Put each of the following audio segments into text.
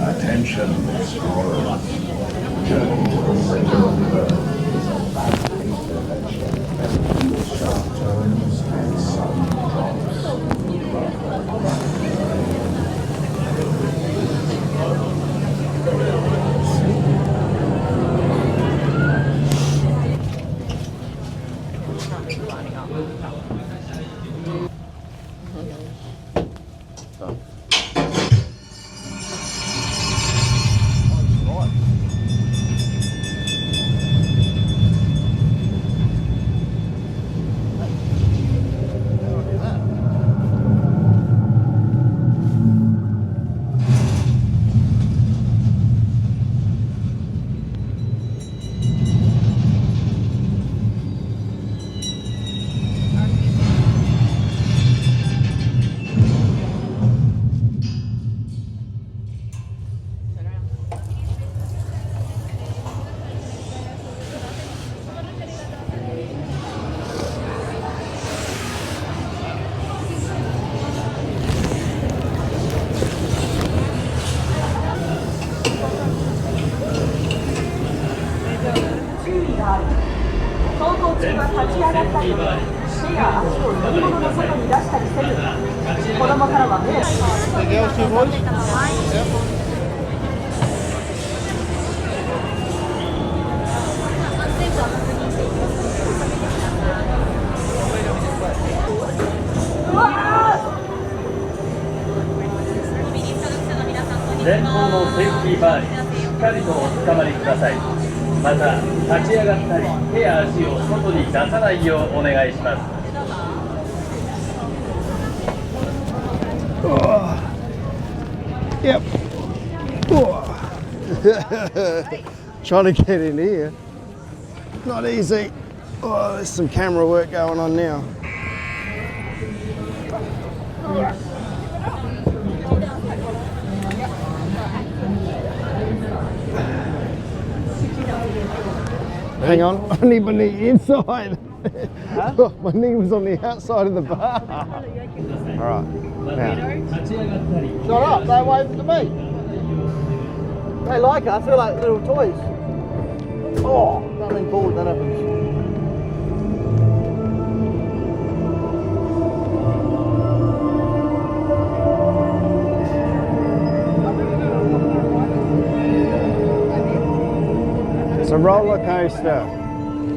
Attention, explorers. Journey to the center of the Earth is a fascinating adventure with sharp turns and sudden drops. Yep. Trying to get in here. Not easy. Oh, there's some camera work going on now. Hang on, I need my knee inside. Huh? Oh, my knee was on the outside of the bar. Alright. Shut up, they waving to me. They like us, they're like little toys. Oh, nothing forward, that happens. It's a roller coaster.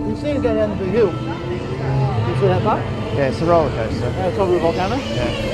You see it go down the big hill. You see that part? Yeah, it's a roller coaster. At the top of the volcano? Yeah.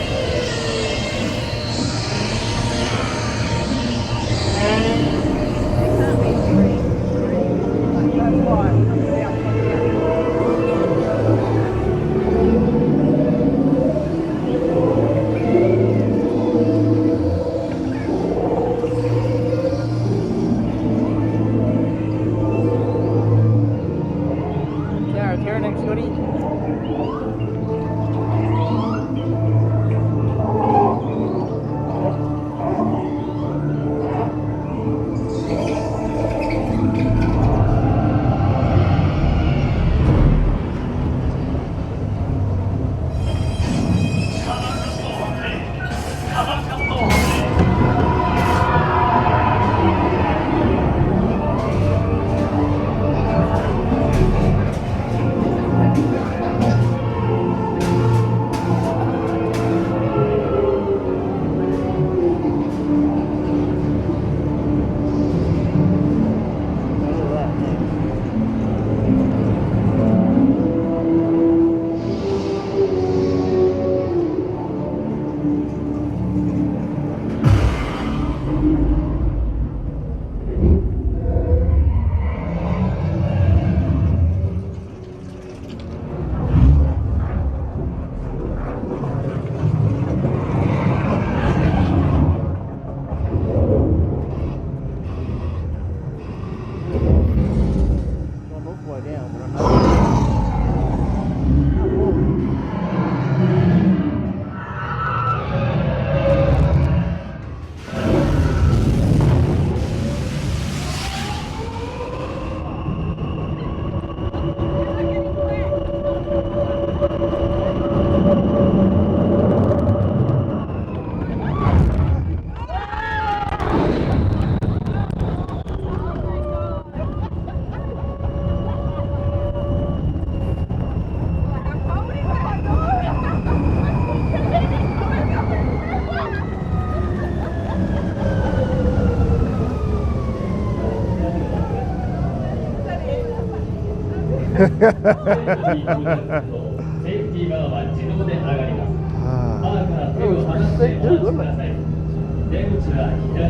You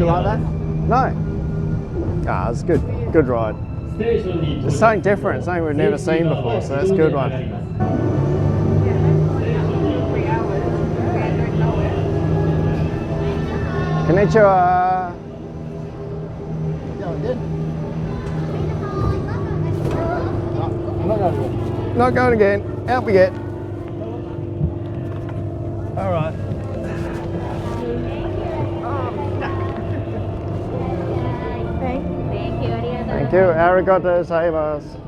like that? No. Ah, it's good. Good ride. It's something different, something we've never seen before, so that's a good one. Konnichiwa. Going good. I'm not going to. Not going again. Out we get. All right. Thank you. Arigato gozaimasu.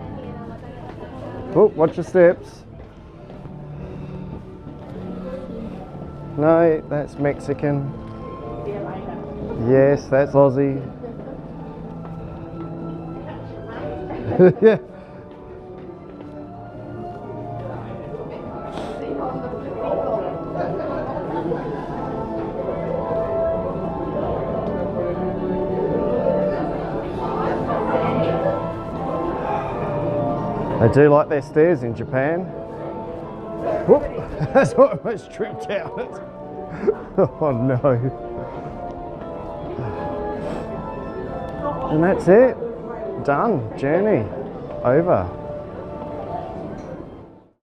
Oh, watch your steps. No, that's Mexican. Yes, that's Aussie. Yeah. They do like their stairs in Japan. Whoop, that's what I almost tripped out. Oh no. And that's it. Done. Journey over.